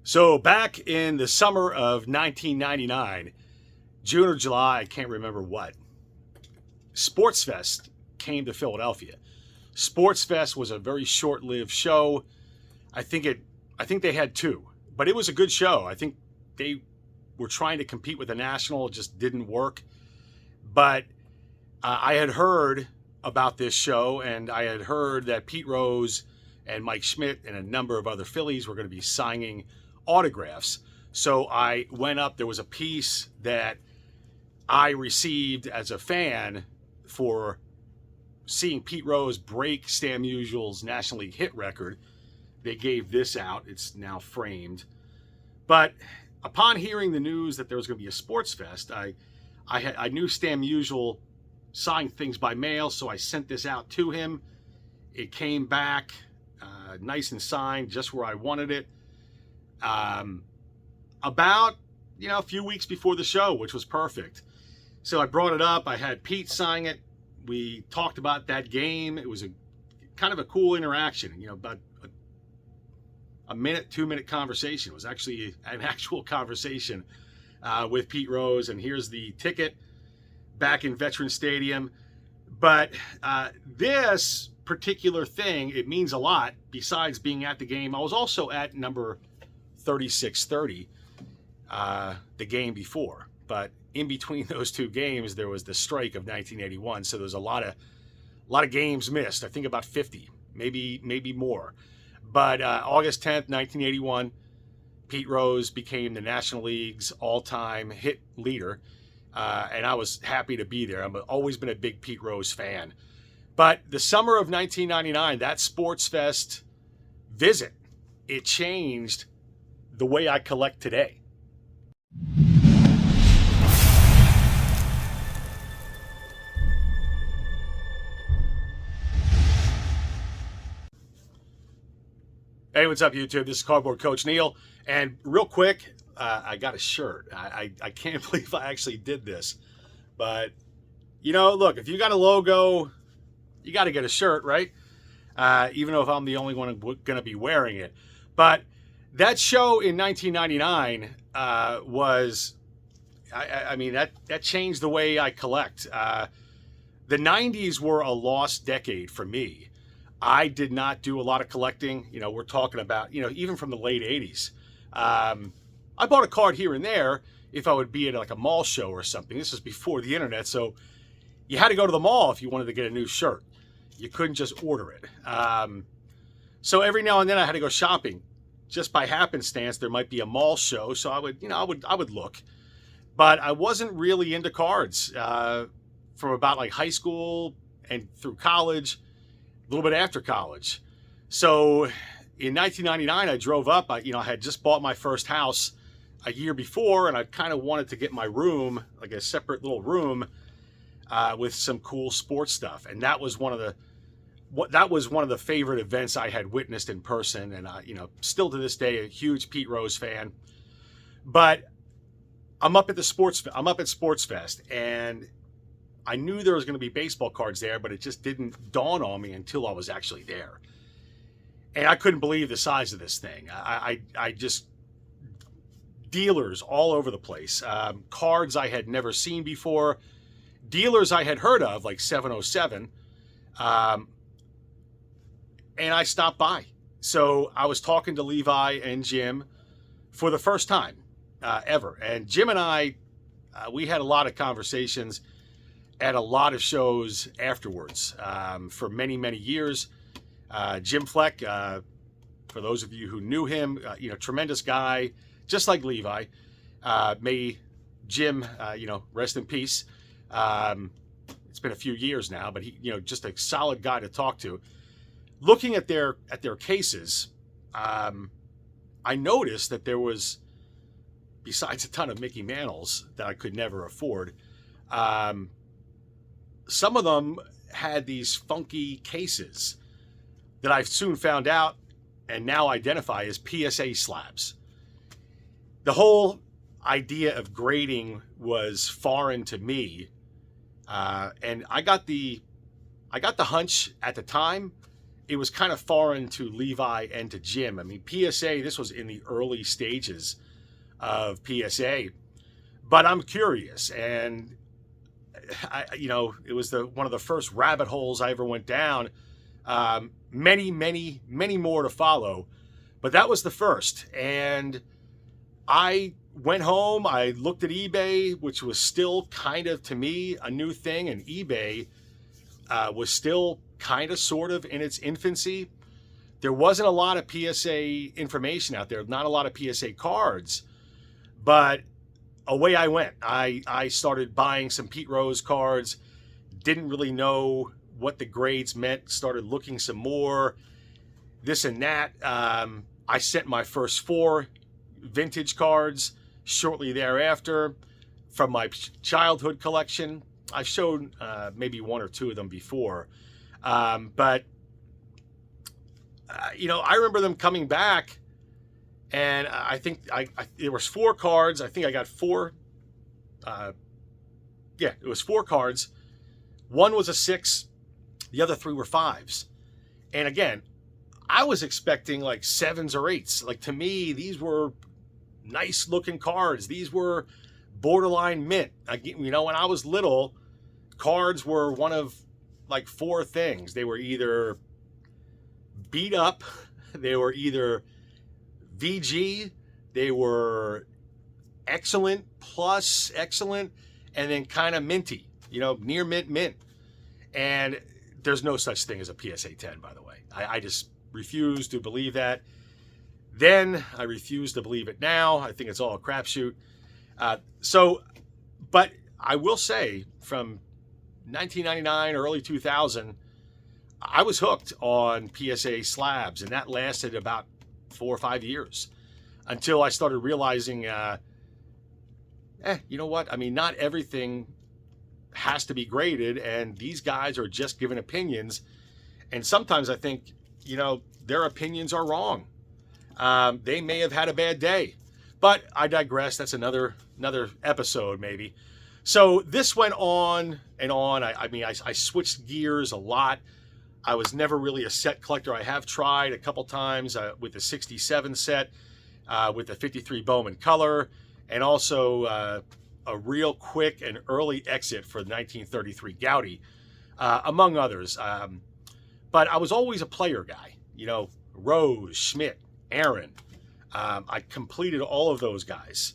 So back in the summer of 1999, June or July, I can't remember what, Sports Fest came to Philadelphia. Sports Fest was a very short-lived show. I think it I think they had two, but it was a good show. I think they were trying to compete with the National, it just didn't work. But I had heard about this show, and I had heard that Pete Rose and Mike Schmidt and a number of other Phillies were going to be signing autographs. So I went up. There was a piece that I received as a fan for seeing Pete Rose break Stan Musial's National League hit record. They gave this out. It's now framed. But upon hearing the news that there was going to be a Sports Fest, I knew Stan Musial signed things by mail, so I sent this out to him. It came back nice and signed, just where I wanted it. About a few weeks before the show, which was perfect. So I brought it up. I had Pete sign it. We talked about that game. It was a kind of a cool interaction. About a minute, 2-minute conversation. It was actually an actual conversation with Pete Rose. And here's the ticket back in Veterans Stadium. But this particular thing, it means a lot besides being at the game. I was also at number 3630 the game before. But in between those two games, there was the strike of 1981. So there's a lot of games missed. I think about 50, maybe more. But August 10th, 1981, Pete Rose became the National League's all-time hit leader. And I was happy to be there. I've always been a big Pete Rose fan. But the summer of 1999, that Sports Fest visit, it changed the way I collect today. Hey, what's up, YouTube? This is Cardboard Coach Neil. And real quick, I got a shirt. I can't believe I actually did this. But, look, if you got a logo, you got to get a shirt, right? Even though if I'm the only one going to be wearing it. But that show in 1999 was, that changed the way I collect. The 90s were a lost decade for me. I did not do a lot of collecting. We're talking about, even from the late 80s. I bought a card here and there if I would be at like a mall show or something. This was before the internet, so you had to go to the mall if you wanted to get a new shirt. You couldn't just order it. So every now and then I had to go shopping. Just by happenstance, there might be a mall show, so I would look. But I wasn't really into cards from about like high school and through college, a little bit after college. So in 1999, I drove up. I had just bought my first house a year before, and I kind of wanted to get my room, like a separate little room, with some cool sports stuff. And that was one of the favorite events I had witnessed in person. And still to this day, a huge Pete Rose fan. But I'm up at Sports Fest, and I knew there was going to be baseball cards there, but it just didn't dawn on me until I was actually there. And I couldn't believe the size of this thing. I just, dealers all over the place. Cards I had never seen before. Dealers I had heard of, like 707. And I stopped by. So I was talking to Levi and Jim for the first time ever. And Jim and I, we had a lot of conversations at a lot of shows afterwards for many, many years. Jim Fleck, for those of you who knew him, tremendous guy, just like Levi. May Jim, rest in peace. It's been a few years now, but he, just a solid guy to talk to. Looking at their cases, I noticed that there was, besides a ton of Mickey Mantles that I could never afford, some of them had these funky cases that I've soon found out and now identify as PSA slabs. The whole idea of grading was foreign to me, and I got the hunch at the time it was kind of foreign to Levi and to Jim. I mean, PSA, this was in the early stages of PSA, but I'm curious, and it was one of the first rabbit holes I ever went down. Many, many, many more to follow, but that was the first. And I went home, I looked at eBay, which was still kind of, to me, a new thing, and eBay was still kind of sort of in its infancy. There wasn't a lot of PSA information out there, not a lot of PSA cards, but away I went. I started buying some Pete Rose cards, didn't really know what the grades meant, started looking some more, this and that. I sent my first 4 vintage cards shortly thereafter from my childhood collection. I've shown maybe 1 or 2 of them before. But I remember them coming back, and I think there was 4 cards. I think I got 4. It was 4 cards. 1 was a 6. The other 3 were 5s. And again, I was expecting like 7s or 8s. Like, to me, these were nice looking cards. These were borderline mint. When I was little, cards were one of like 4 things. They were either beat up, they were either VG, they were excellent plus excellent, and then kind of minty, near mint. And there's no such thing as a PSA 10, by the way. I just refuse to believe that. Then I refuse to believe it now. I think it's all a crapshoot. But I will say, from 1999, early 2000, I was hooked on PSA slabs, and that lasted about 4 or 5 years until I started realizing, you know what? I mean, not everything has to be graded, and these guys are just giving opinions. And sometimes I think, their opinions are wrong. They may have had a bad day, but I digress. That's another episode maybe. So this went on and on. I switched gears a lot. I was never really a set collector. I have tried a couple times with the 67 set, with the 53 Bowman Color, and also a real quick and early exit for the 1933 Gouty, among others. But I was always a player guy. Rose, Schmidt, Aaron. I completed all of those guys.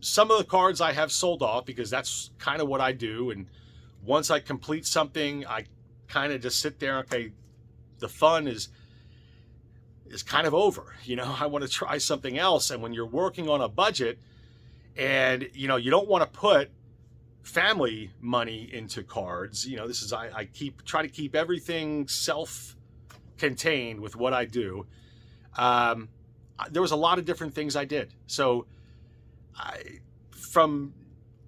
Some of the cards I have sold off because that's kind of what I do. And once I complete something, I kind of just sit there. Okay, the fun is kind of over. I want to try something else. And when you're working on a budget and, you don't want to put family money into cards, this is, I try to keep everything self-contained with what I do. There was a lot of different things I did. So from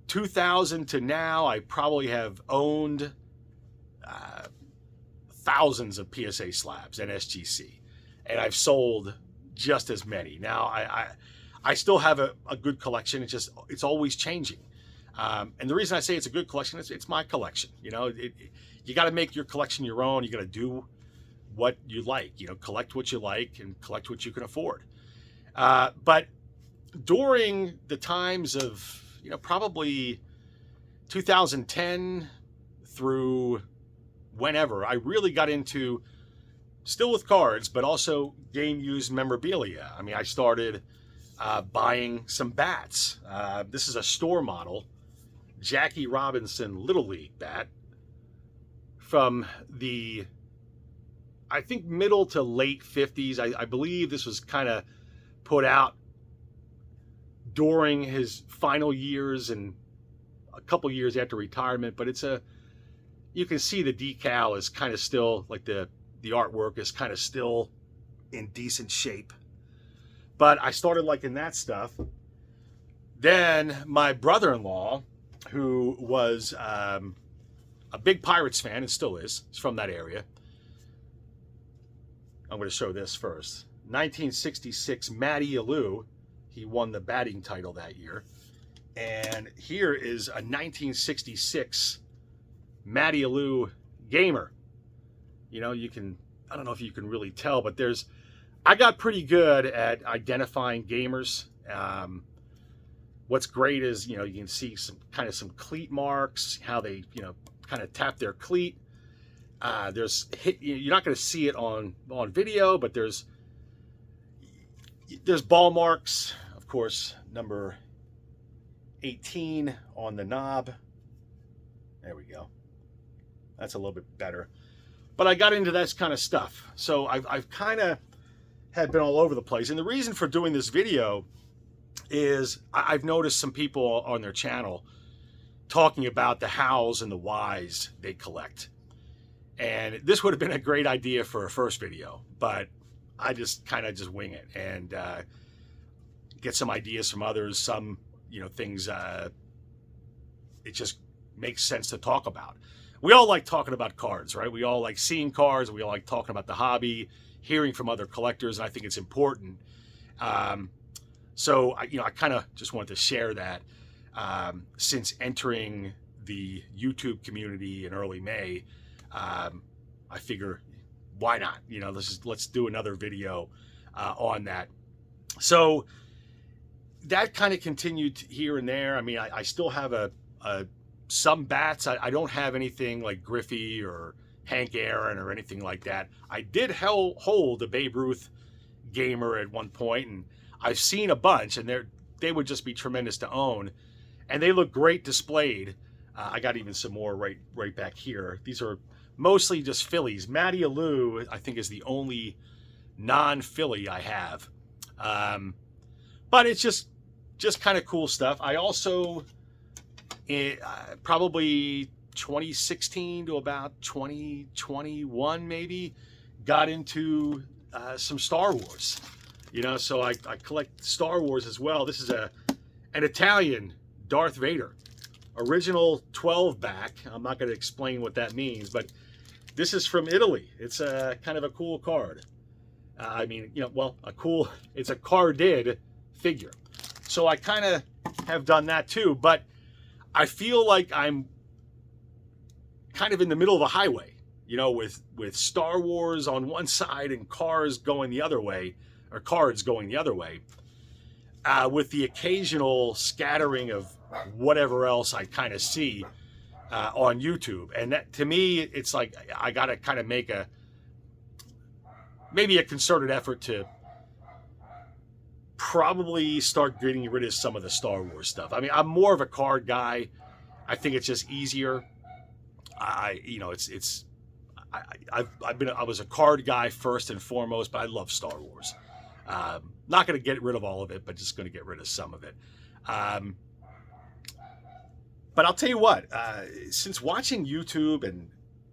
2000 to now, I probably have owned thousands of PSA slabs and SGC, and I've sold just as many. Now I still have a good collection. It's always changing. And the reason I say it's a good collection is it's my collection. You got to make your collection your own. You got to do what you like. Collect what you like and collect what you can afford. But during the times of probably 2010 through whenever, I really got into, still with cards, but also game used memorabilia. I mean, I started buying some bats. This is a store model Jackie Robinson Little League bat from the, I think, middle to late 50s. I believe this was kind of put out during his final years and a couple years after retirement, but you can see the decal is kind of still, like the artwork is kind of still in decent shape. But I started liking that stuff. Then my brother-in-law, who was a big Pirates fan and still is, he's from that area. I'm going to show this first. 1966 Matty Alou. He won the batting title that year. And here is a 1966 Matty Alou gamer. You can I don't know if you can really tell, but I got pretty good at identifying gamers. What's great is, you can see some cleat marks, how they, kind of tap their cleat. You're not going to see it on video, but there's ball marks, of course, number 18 on the knob. There we go. That's a little bit better. But I got into that kind of stuff. So I've kind of had been all over the place. And the reason for doing this video is I've noticed some people on their channel talking about the hows and the whys they collect. And this would have been a great idea for a first video, but I just kind of just wing it and get some ideas from others. Some, things it just makes sense to talk about. We all like talking about cards, right? We all like seeing cards. We all like talking about the hobby, hearing from other collectors, and I think it's important. So I kind of just wanted to share that. Since entering the YouTube community in early May, I figure, why not? Let's do another video on that. So that kind of continued here and there. I mean, I still have some bats. I don't have anything like Griffey or Hank Aaron or anything like that. I did hold a Babe Ruth gamer at one point, and I've seen a bunch, and they would just be tremendous to own, and they look great displayed. I got even some more right back here. These are mostly just Phillies. Matty Alou, I think, is the only non-Philly I have. But it's just kind of cool stuff. I also, probably 2016 to about 2021 maybe, got into some Star Wars. So I collect Star Wars as well. This is an Italian Darth Vader, original 12 back. I'm not going to explain what that means, but this is from Italy. It's a kind of a cool card. It's a carded figure. So I kind of have done that too, but I feel like I'm kind of in the middle of a highway, with Star Wars on one side and cars going the other way, or cards going the other way, with the occasional scattering of whatever else I kind of see on YouTube. And that, to me, it's like I got to kind of make maybe a concerted effort to probably start getting rid of some of the Star Wars stuff. I mean, I'm more of a card guy. I think it's just easier. I was a card guy first and foremost, but I love Star Wars. Not going to get rid of all of it, but just going to get rid of some of it. But I'll tell you what, since watching YouTube, and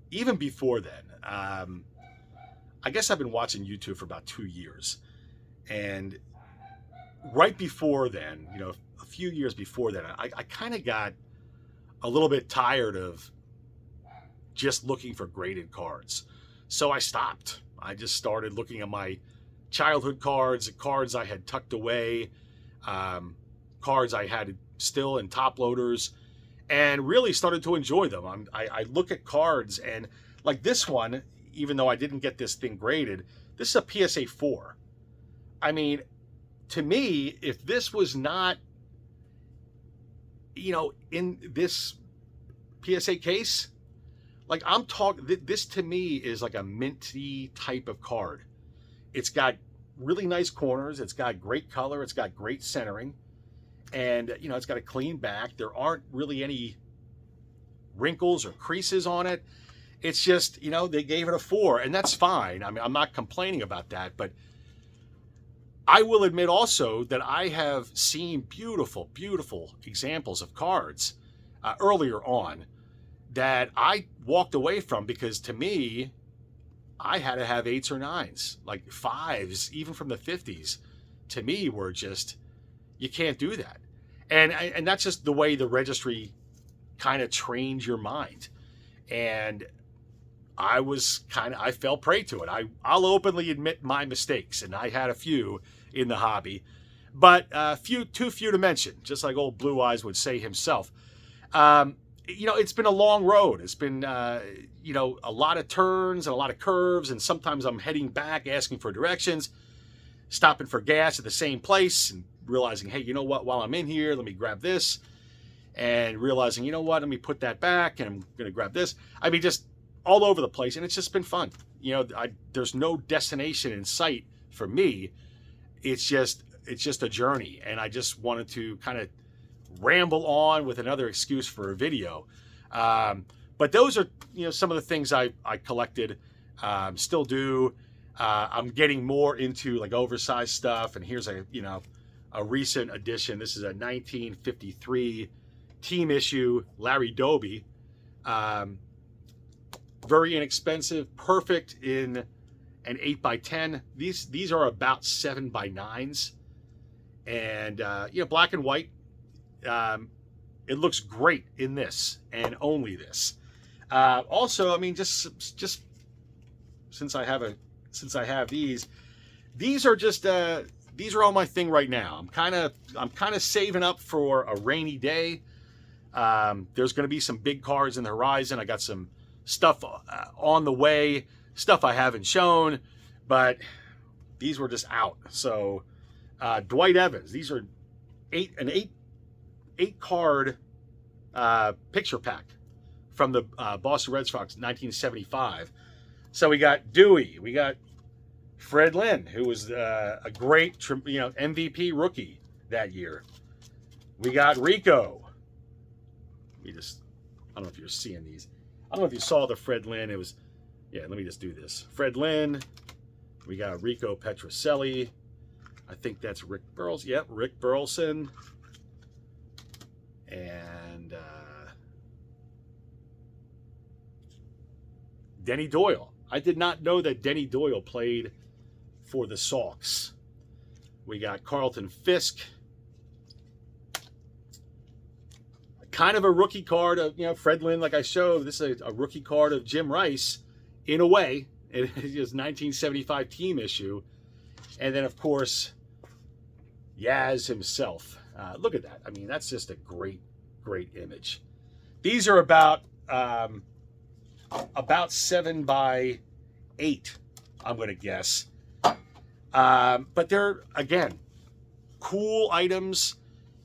even before then, I guess I've been watching YouTube for about 2 years. And right before then, a few years before then, I kind of got a little bit tired of just looking for graded cards. So I stopped. I just started looking at my childhood cards, cards I had tucked away, cards I had still in top loaders, and really started to enjoy them. I look at cards, and like this one, even though I didn't get this thing graded, this is a PSA 4. I mean, to me, if this was not, in this PSA case, like I'm talking, this to me is like a minty type of card. It's got really nice corners. It's got great color. It's got great centering. And, it's got a clean back. There aren't really any wrinkles or creases on it. It's just, they gave it a 4, and that's fine. I mean, I'm not complaining about that, but I will admit also that I have seen beautiful, beautiful examples of cards earlier on that I walked away from because, to me, I had to have 8s or 9s, like 5s, even from the 50s. To me, were just, you can't do that. And that's just the way the registry kind of trains your mind. And I fell prey to it. I'll openly admit my mistakes, and I had a few in the hobby, but too few to mention, just like old Blue Eyes would say himself. it's been a long road. It's been, a lot of turns and a lot of curves. And sometimes I'm heading back, asking for directions, stopping for gas at the same place and realizing, hey, you know what? While I'm in here, let me grab this. And realizing, you know what? Let me put that back and I'm going to grab this. I mean, just all over the place. And it's just been fun. There's no destination in sight for me. It's just a journey. And I just wanted to kind of ramble on with another excuse for a video. But those are, some of the things I collected, still do. I'm getting more into like oversized stuff. And here's a recent edition. This is a 1953 team issue, Larry Doby. Very inexpensive, perfect in an 8x10. These are about 7x9s. And, black and white. It looks great in this and only this. Also, I mean, just since I have these are just these are all my thing right now. I'm kind of saving up for a rainy day. There's going to be some big cards in the horizon. I got some stuff on the way, stuff I haven't shown, but these were just out. So Dwight Evans, these are an eight card picture pack from the Boston Red Sox 1975. So we got Dewey, we got Fred Lynn, who was a great MVP rookie that year. We got Rico. I don't know if you're seeing these. I don't know if you saw the Fred Lynn. It was, let me just do this. Fred Lynn. We got Rico Petrocelli. I think that's Rick Burleson. Yep, Rick Burleson. And Denny Doyle. I did not know that Denny Doyle played for the Sox. We got Carlton Fisk. Kind of a rookie card of, Fred Lynn, like I showed. This is a rookie card of Jim Rice, in a way. It is 1975 team issue. And then, of course, Yaz himself. Look at that. I mean, that's just a great, great image. These are about 7x8, I'm going to guess. But they're, again, cool items.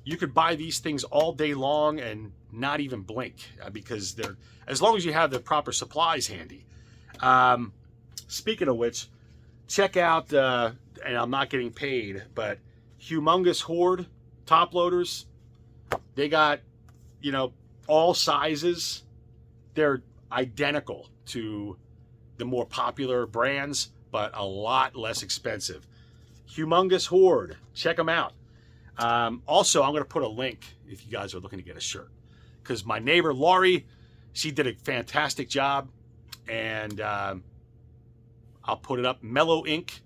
You could buy these things all day long and not even blink because they're, as long as you have the proper supplies handy. Speaking of which, check out, and I'm not getting paid, but Humongous Horde top loaders. They got, all sizes. They're identical to the more popular brands, but a lot less expensive. Humongous Horde, check them out. Also, I'm going to put a link if you guys are looking to get a shirt, because my neighbor Laurie, she did a fantastic job, and I'll put it up. Mellow Ink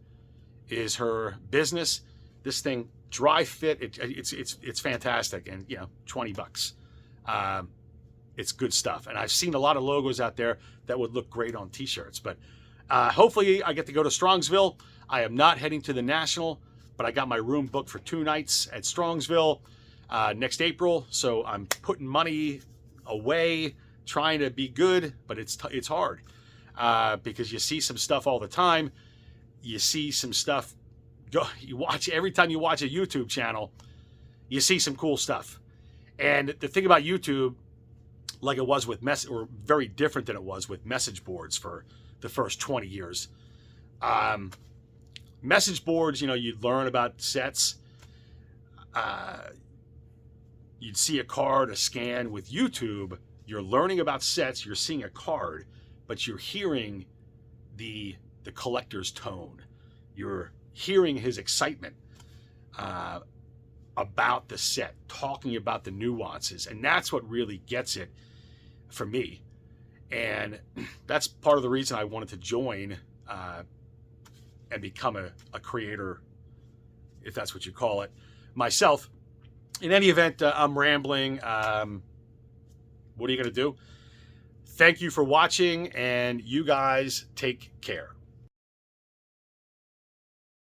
is her business. This thing, dry fit, it's fantastic, and $20. It's good stuff, and I've seen a lot of logos out there that would look great on t-shirts. But hopefully, I get to go to Strongsville. I am not heading to the National, but I got my room booked for 2 nights at Strongsville next April. So I'm putting money away, trying to be good, but it's hard because you see some stuff all the time. You see some stuff. Every time you watch a YouTube channel, you see some cool stuff. And the thing about YouTube, like it was with or very different than it was with message boards for the first 20 years. Message boards, you'd learn about sets. You'd see a card, a scan. With YouTube, you're learning about sets, you're seeing a card, but you're hearing the collector's tone. You're hearing his excitement about the set, talking about the nuances. And that's what really gets it for me. And that's part of the reason I wanted to join and become a creator, if that's what you call it, myself. In any event, I'm rambling. What are you going to do? Thank you for watching, and you guys take care.